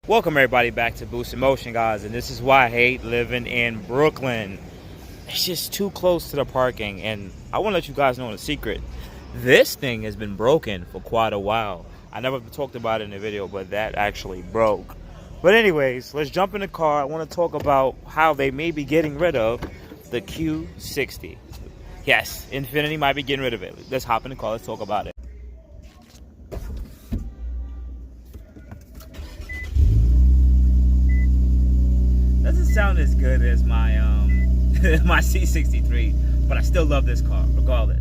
Welcome everybody back to Boost in Motion, guys, and this is why I hate living in Brooklyn. It's just too close to the parking, and I want to let you guys know a secret. This thing has been broken for quite a while. I never talked about it in the video, but that actually broke. But anyways, let's jump in the car. I want to talk about how they may be getting rid of the Q60. Yes, Infiniti might be getting rid of it. Let's hop in the car. Let's talk about it. Doesn't sound as good as my my C63, but I still love this car regardless.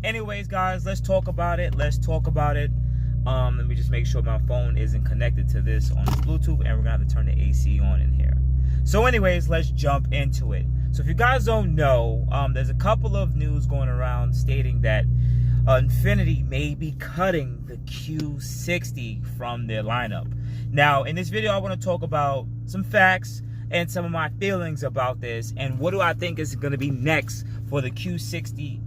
Anyways, guys, let's talk about it. Let me just make sure my phone isn't connected to this on Bluetooth, and we're gonna have to turn the AC on in here. So anyways, let's jump into it. So if you guys don't know, there's a couple of news going around stating that Infiniti may be cutting the Q60 from their lineup. Now, in this video, I want to talk about some facts and some of my feelings about this, and what do I think is going to be next for the Q60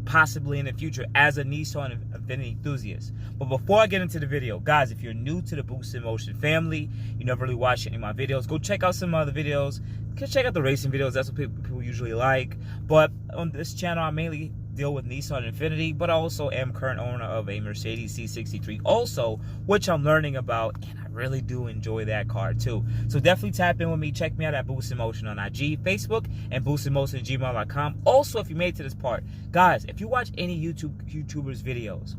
possibly in the future as a Nissan Infiniti enthusiast. But before I get into the video, guys, if you're new to the Boost in Motion family, you never really watched any of my videos, go check out some other videos. Check out the racing videos. That's what people usually like. But on this channel, I mainly deal with Nissan and Infiniti, but I also am current owner of a Mercedes C63 also, which I'm learning about, and I really do enjoy that car too. So definitely tap in with me. Check me out at Boost in Motion on IG, Facebook, and boostinmotion@gmail.com. Also, if you made it to this part, guys, if you watch any YouTubers videos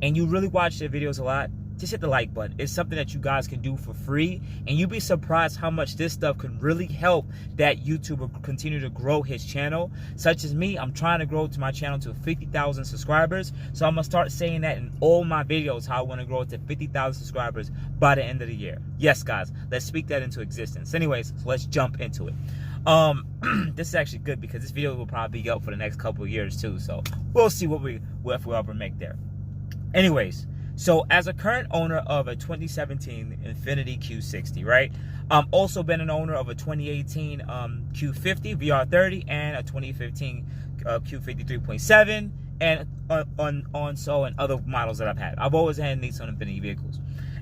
and you really watch their videos a lot, just hit the like button. It's something that you guys can do for free, and you'd be surprised how much this stuff can really help that YouTuber continue to grow his channel. Such as me, I'm trying to grow to my channel to 50,000 subscribers. So I'm gonna start saying that in all my videos, how I want to grow it to 50,000 subscribers by the end of the year. Yes, guys, let's speak that into existence. Anyways, so let's jump into it. This is actually good because this video will probably be up for the next couple of years too. So we'll see if we ever make there. Anyways. So as a current owner of a 2017 Infiniti Q60, right? Also been an owner of a 2018 Q50 VR30 and a 2015 Q53.7 and and other models that I've had. I've always had Nissan Infiniti vehicles.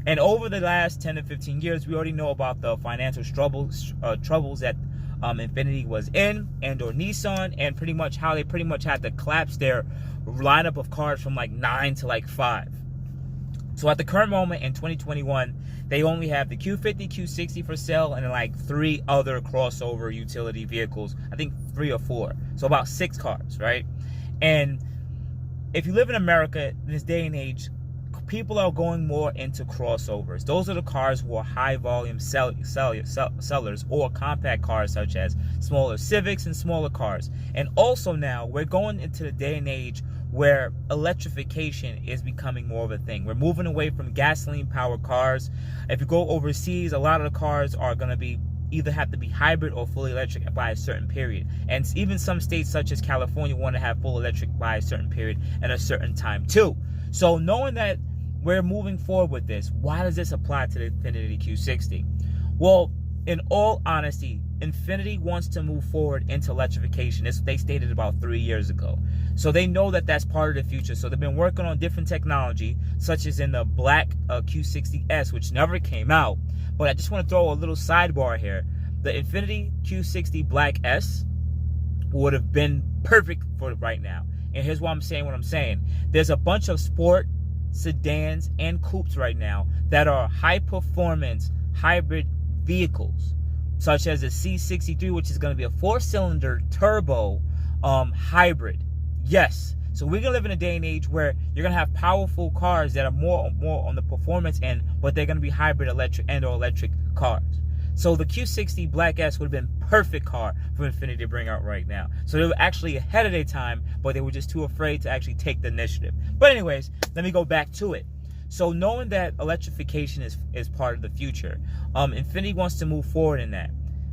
And over the last 10 to 15 years, we already know about the financial troubles that Infiniti was in, or Nissan, and pretty much how they had to collapse their lineup of cars from like 9 to like 5. So at the current moment in 2021, they only have the Q50, Q60 for sale, and like 3 other crossover utility vehicles. I think 3 or 4. So about 6 cars, right? And if you live in America in this day and age, people are going more into crossovers. Those are the cars who are high volume sellers, or compact cars such as smaller Civics and smaller cars. And also now we're going into the day and age where electrification is becoming more of a thing. We're moving away from gasoline powered cars. If you go overseas, a lot of the cars are going to be either have to be hybrid or fully electric by a certain period. And even some states such as California want to have full electric by a certain period and a certain time too. So knowing that we're moving forward with this, why does this apply to the Infiniti Q60? Well, in all honesty, Infiniti wants to move forward into electrification. This they stated about 3 years ago. So they know that that's part of the future. So they've been working on different technology, such as in the black Q60S, which never came out. But I just want to throw a little sidebar here. The Infiniti Q60 Black S would have been perfect for right now. And here's why I'm saying what I'm saying. There's a bunch of sport sedans and coupes right now that are high performance hybrid vehicles, such as the C63, which is going to be a 4-cylinder turbo hybrid. Yes, so we're gonna live in a day and age where you're gonna have powerful cars that are more on the performance end, but they're gonna be hybrid electric or electric cars. So the Q60 Black S would have been perfect car for Infiniti to bring out right now. So they were actually ahead of their time, but they were just too afraid to actually take the initiative. But anyways, let me go back to it. So knowing that electrification is part of the future, Infiniti wants to move forward in that.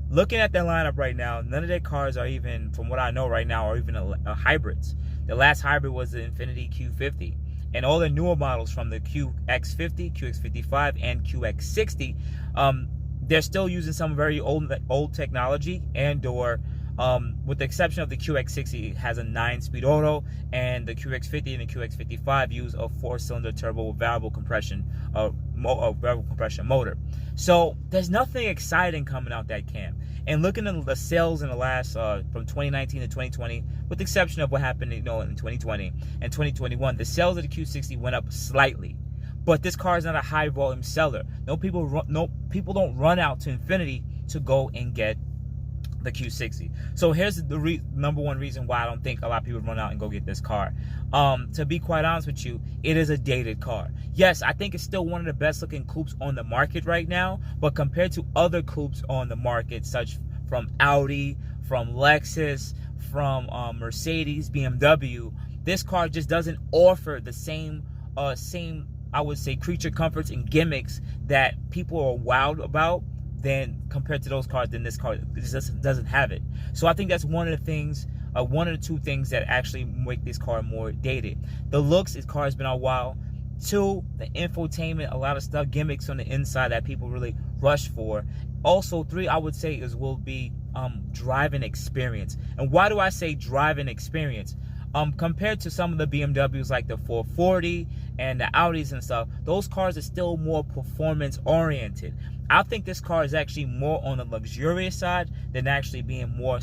Looking at their lineup right now, none of their cars are even, from what I know right now, are even hybrids. The last hybrid was the Infiniti Q50. And all the newer models from the QX50, QX55, and QX60, they're still using some very old technology, or with the exception of the QX60, it has a 9-speed auto, and the QX50 and the QX55 use a 4-cylinder turbo with variable compression variable compression motor. So there's nothing exciting coming out that camp. And looking at the sales in the last from 2019 to 2020, with the exception of what happened, in 2020 and 2021, the sales of the Q60 went up slightly. But this car is not a high volume seller. No people don't run out to Infiniti to go and get the Q60. So here's the number one reason why I don't think a lot of people run out and go get this car. To be quite honest with you, it is a dated car. Yes, I think it's still one of the best looking coupes on the market right now, but compared to other coupes on the market, such from Audi, from Lexus, from Mercedes, BMW, this car just doesn't offer the same I would say creature comforts and gimmicks that people are wowed about than compared to those cars. Then this car just doesn't have it. So I think that's one of the things, one of the two things that actually make this car more dated. The looks, this car has been out a while. Two, the infotainment, a lot of stuff, gimmicks on the inside that people really rush for. Also, three, I would say will be driving experience. And why do I say driving experience? Compared to some of the BMWs like the 440 and the Audis and stuff, those cars are still more performance oriented. I think this car is actually more on the luxurious side than actually being more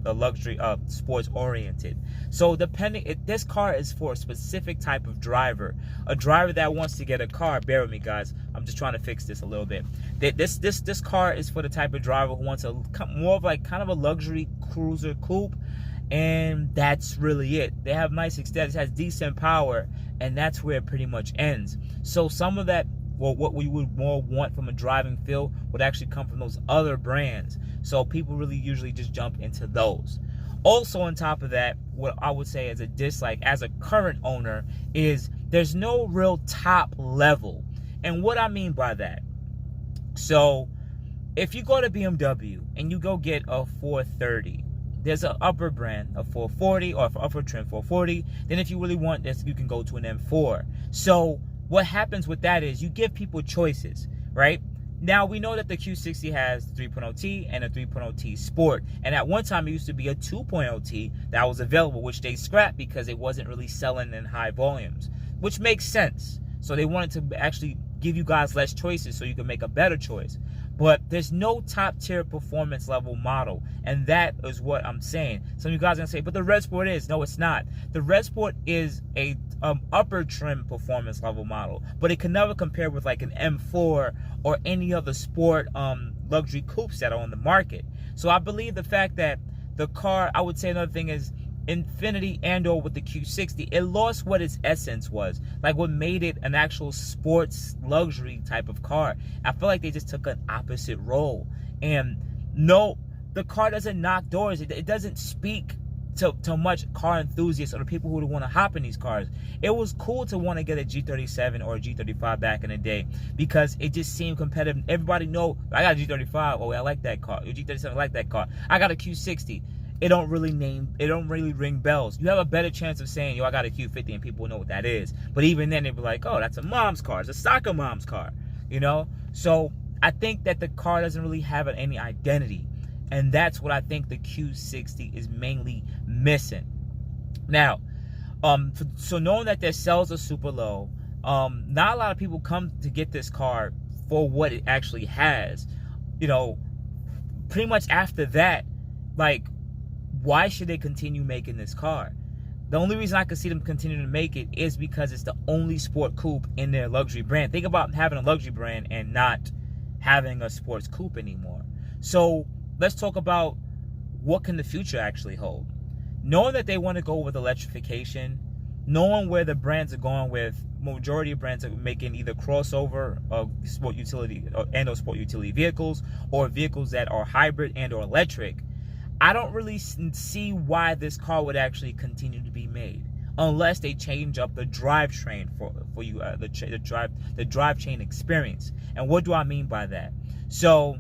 luxury sports oriented. So this car is for a specific type of driver, a driver that wants to get a car. Bear with me, guys. I'm just trying to fix this a little bit. This car is for the type of driver who wants more of like kind of a luxury cruiser coupe. And that's really it. They have nice aesthetics, has decent power, and that's where it pretty much ends. So some of that, well, what we would more want from a driving feel would actually come from those other brands. So people really usually just jump into those. Also on top of that, what I would say as a dislike, as a current owner, is there's no real top level. And what I mean by that, so if you go to BMW and you go get a 430, there's an upper brand, a 440 or upper trim 440. Then if you really want this, you can go to an M4. So what happens with that is you give people choices, right? Now we know that the Q60 has 3.0T and a 3.0T Sport. And at one time it used to be a 2.0T that was available, which they scrapped because it wasn't really selling in high volumes, which makes sense. So they wanted to actually give you guys less choices so you can make a better choice. But there's no top tier performance level model. And that is what I'm saying. Some of you guys are going to say, but the Red Sport is. No, it's not. The Red Sport is a upper trim performance level model. But it can never compare with like an M4 or any other sport luxury coupes that are on the market. So I believe the fact that the car, I would say another thing is, Infiniti and or with the Q60, it lost what its essence was, like what made it an actual sports luxury type of car. I feel like they just took an opposite role. And no, the car doesn't knock doors. It doesn't speak to much car enthusiasts or the people who want to hop in these cars. It was cool to want to get a G37 or a G35 back in the day because it just seemed competitive. Everybody know, I got a G35, oh I like that car. A G37, I like that car. I got a Q60. It don't really ring bells. You have a better chance of saying, yo, I got a Q50 and people know what that is. But even then they'd be like, oh, that's a mom's car. It's a soccer mom's car, you know? So I think that the car doesn't really have any identity. And that's what I think the Q60 is mainly missing. Now, so knowing that their sales are super low, not a lot of people come to get this car for what it actually has. You know, pretty much after that, like, why should they continue making this car? The only reason I can see them continuing to make it is because it's the only sport coupe in their luxury brand. Think about having a luxury brand and not having a sports coupe anymore. So let's talk about what can the future actually hold. Knowing that they want to go with electrification, knowing where the brands are going with, majority of brands are making either crossover sport utility and or sport utility vehicles or vehicles that are hybrid and or electric. I don't really see why this car would actually continue to be made unless they change up the drivetrain for you, the drivetrain experience. And what do I mean by that? So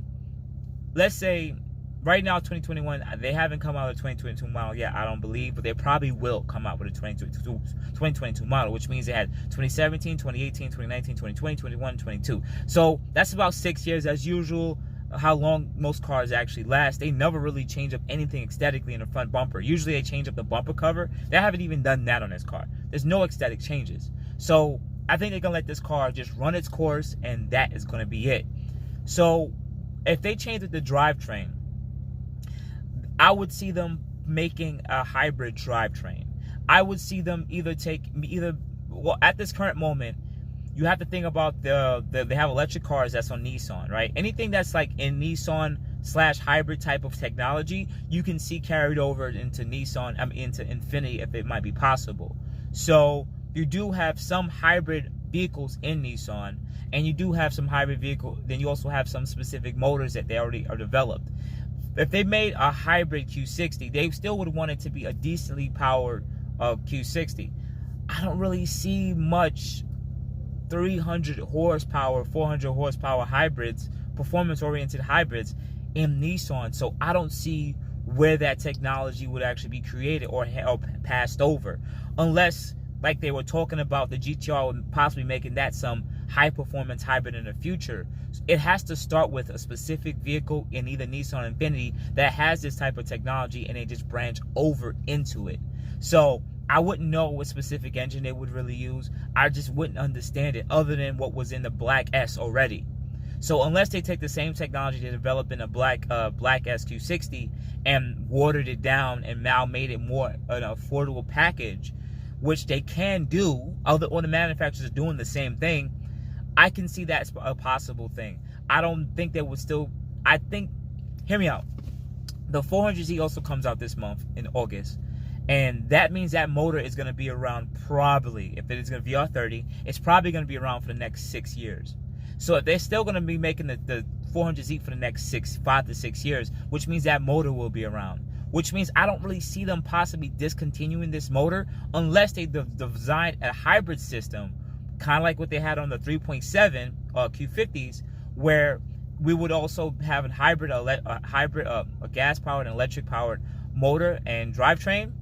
let's say right now 2021, they haven't come out with a 2022 model yet, I don't believe, but they probably will come out with a 2022 model, which means they had 2017, 2018, 2019, 2020, 21, 22. So that's about 6 years as usual. How long most cars actually last. They never really change up anything aesthetically in the front bumper. Usually they change up the bumper cover. They haven't even done that on this car. There's no aesthetic changes. So I think they're going to let this car just run its course, and that is going to be it. So if they change the drivetrain, I would see them making a hybrid drivetrain. I would see them well, at this current moment, you have to think about they have electric cars that's on Nissan, right? Anything that's like in Nissan / hybrid type of technology, you can see carried over into Nissan, into Infiniti if it might be possible. So you do have some hybrid vehicles in Nissan, and you do have some hybrid vehicle. Then you also have some specific motors that they already are developed. If they made a hybrid Q60, they still would want it to be a decently powered Q60. I don't really see much 300 horsepower, 400 horsepower hybrids, performance-oriented hybrids in Nissan. So I don't see where that technology would actually be created or passed over, unless, like they were talking about, the GTR and possibly making that some high-performance hybrid in the future. It has to start with a specific vehicle in either Nissan or Infiniti that has this type of technology, and they just branch over into it. So I wouldn't know what specific engine they would really use. I just wouldn't understand it other than what was in the Black S already. So unless they take the same technology they developed in a Black S Q60 and watered it down and now made it more an affordable package, which they can do, other manufacturers are doing the same thing, I can see that's a possible thing. I don't think they would still, hear me out. The 400Z also comes out this month in August. And that means that motor is going to be around probably, if it is going to be VR30, it's probably going to be around for the next 6 years. So if they're still going to be making the 400Z for the next 5 to 6 years, which means that motor will be around. Which means I don't really see them possibly discontinuing this motor unless they design a hybrid system, kind of like what they had on the 3.7 Q50s, where we would also have a gas-powered and electric-powered motor and drivetrain,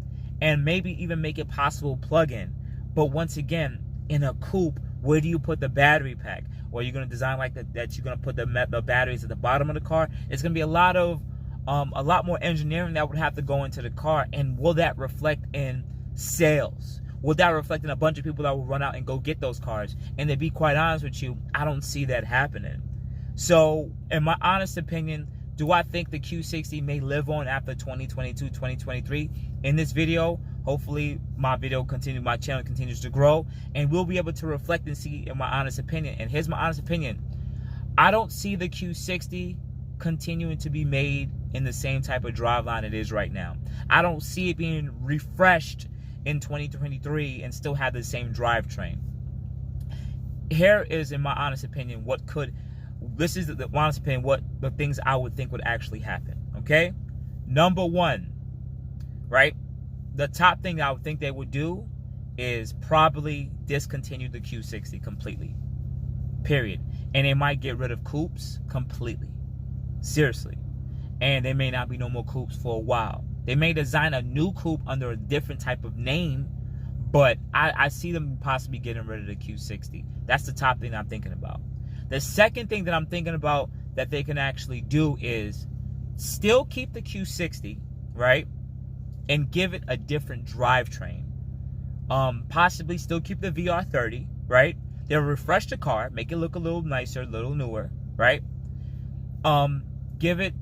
and maybe even make it possible plug-in. But once again, in a coupe, where do you put the battery pack? Or you're going to design like that you're going to put the batteries at the bottom of the car? It's going to be a lot more engineering that would have to go into the car. And will that reflect in sales? Will that reflect in a bunch of people that will run out and go get those cars? And to be quite honest with you, I don't see that happening. So, in my honest opinion, do I think the Q60 may live on after 2022, 2023? In this video, hopefully my channel continues to grow, and we'll be able to reflect and see in my honest opinion. And here's my honest opinion. I don't see the Q60 continuing to be made in the same type of driveline it is right now. I don't see it being refreshed in 2023 and still have the same drivetrain. Here is, in my honest opinion, what the things I would think would actually happen. Okay, number one, right? The top thing I would think they would do is probably discontinue the Q60 completely. Period. And they might get rid of coupes completely. Seriously. And there may not be no more coupes for a while. They may design a new coupe under a different type of name, but I see them possibly getting rid of the Q60. That's the top thing I'm thinking about. The second thing that I'm thinking about that they can actually do is still keep the Q60, right? And give it a different drivetrain. Possibly still keep the VR30, right? They'll refresh the car, make it look a little nicer, a little newer, right? Give it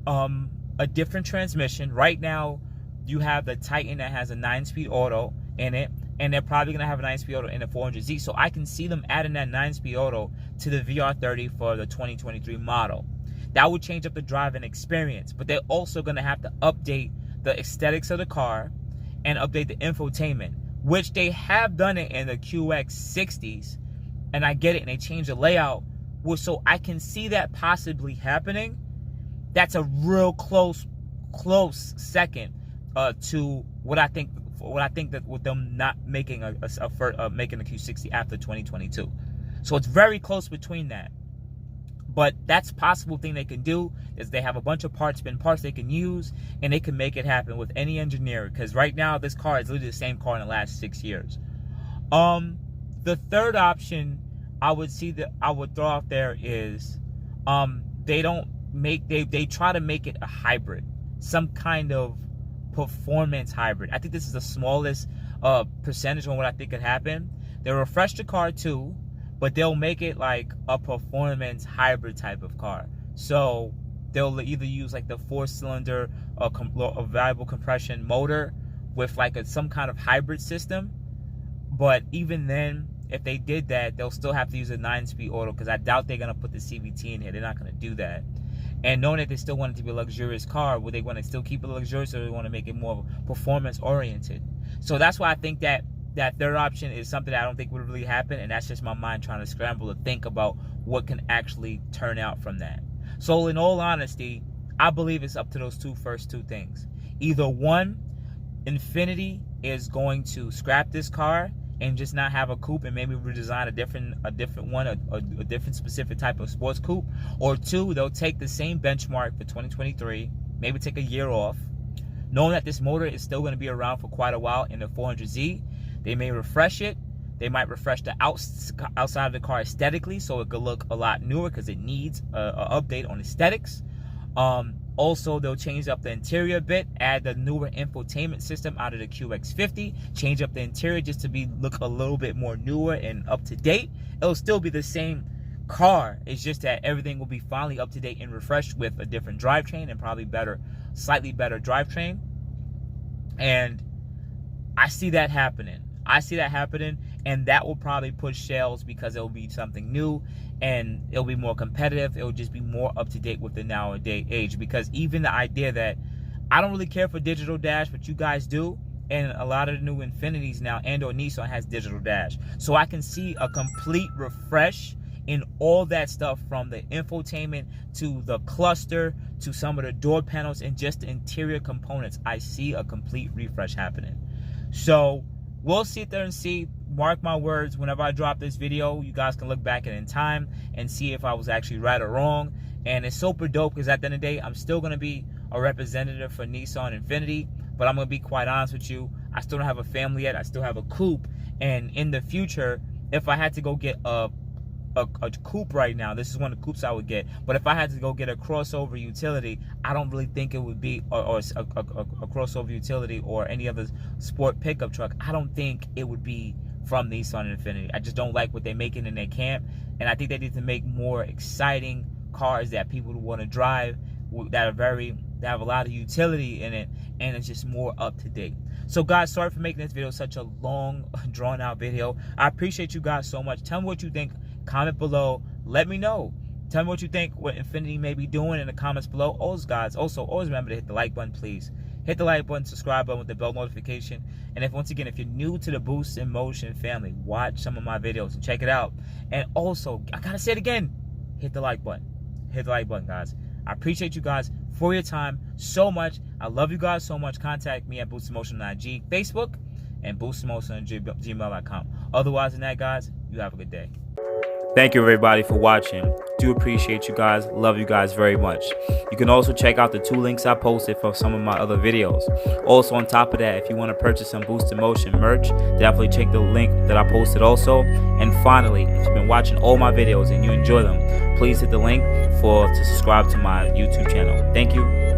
a different transmission. Right now, you have the Titan that has a 9-speed auto in it, and they're probably going to have a 9-speed auto in the 400Z. So I can see them adding that 9-speed auto to the VR30 for the 2023 model. That would change up the driving experience, but they're also going to have to update the aesthetics of the car and update the infotainment, which they have done it in the QX60s, and I get it, and they changed the layout. Well, so I can see that possibly happening. That's a real close second to what I think that with them not making making a Q60 after 2022. So it's very close between that. But that's a possible thing they can do, is they have a bunch of parts they can use, and they can make it happen with any engineer. Because right now, this car is literally the same car in the last 6 years. The third option I would throw out there is they try to make it a hybrid, some kind of performance hybrid. I think this is the smallest percentage on what I think could happen. They'll refresh the car too, but they'll make it like a performance hybrid type of car. So they'll either use like the 4-cylinder a variable compression motor with like some kind of hybrid system. But even then, if they did that, they'll still have to use a 9-speed auto, because I doubt they're going to put the CVT in here. They're not going to do that. And knowing that they still want it to be a luxurious car, would they want to still keep it luxurious, or do they want to make it more performance oriented? So that's why I think that third option is something that I don't think would really happen, and that's just my mind trying to scramble to think about what can actually turn out from that. So in all honesty, I believe it's up to those first two things. Either one, Infiniti is going to scrap this car and just not have a coupe and maybe redesign a different one, a different specific type of sports coupe. Or two, they'll take the same benchmark for 2023, maybe take a year off, knowing that this motor is still going to be around for quite a while in the 400Z. They may refresh it. They might refresh the outside of the car aesthetically, so it could look a lot newer, because it needs an update on aesthetics. Also, they'll change up the interior a bit, add the newer infotainment system out of the QX50, change up the interior just to look a little bit more newer and up to date. It'll still be the same car. It's just that everything will be finally up to date and refreshed with a different drivetrain, and probably slightly better drivetrain. And I see that happening. And that will probably push sales, because it will be something new and it'll be more competitive. It will just be more up to date with the nowadays age. Because even the idea that I don't really care for digital dash, but you guys do, and a lot of the new Infinitis now and/or Nissan has digital dash. So I can see a complete refresh in all that stuff, from the infotainment to the cluster to some of the door panels and just the interior components. I see a complete refresh happening. So we'll sit there and see. Mark my words, whenever I drop this video, you guys can look back at it in time and see if I was actually right or wrong. And it's super dope, because at the end of the day, I'm still going to be a representative for Nissan Infiniti. But I'm going to be quite honest with you, I still don't have a family yet. I still have a coupe. And in the future, if I had to go get a coupe right now, this is one of the coupes I would get. But if I had to go get a crossover utility, I don't really think it would be, or a crossover utility or any other sport pickup truck, I don't think it would be from Nissan Infiniti. I just don't like what they're making in their camp, and I think they need to make more exciting cars that people want to drive, that have a lot of utility in it, and it's just more up to date. So guys, sorry for making this video such a long, drawn out video. I appreciate you guys so much. Tell me what you think. Comment below. Let me know. Tell me what you think, what Infiniti may be doing in the comments below. Also, always remember to hit the like button, please. Hit the like button, subscribe button with the bell notification. And once again, if you're new to the Boost in Motion family, watch some of my videos and check it out. And also, I gotta say it again, hit the like button. Hit the like button, guys. I appreciate you guys for your time so much. I love you guys so much. Contact me at Boost in Motion on IG, Facebook, and Boost in Motion on gmail.com. Otherwise than that, guys, you have a good day. Thank you, everybody, for watching. Do appreciate you guys. Love you guys very much. You can also check out the 2 links I posted for some of my other videos. Also, on top of that, if you want to purchase some Boost in Motion merch, definitely check the link that I posted also. And finally, if you've been watching all my videos and you enjoy them, please hit the link to subscribe to my YouTube channel. Thank you.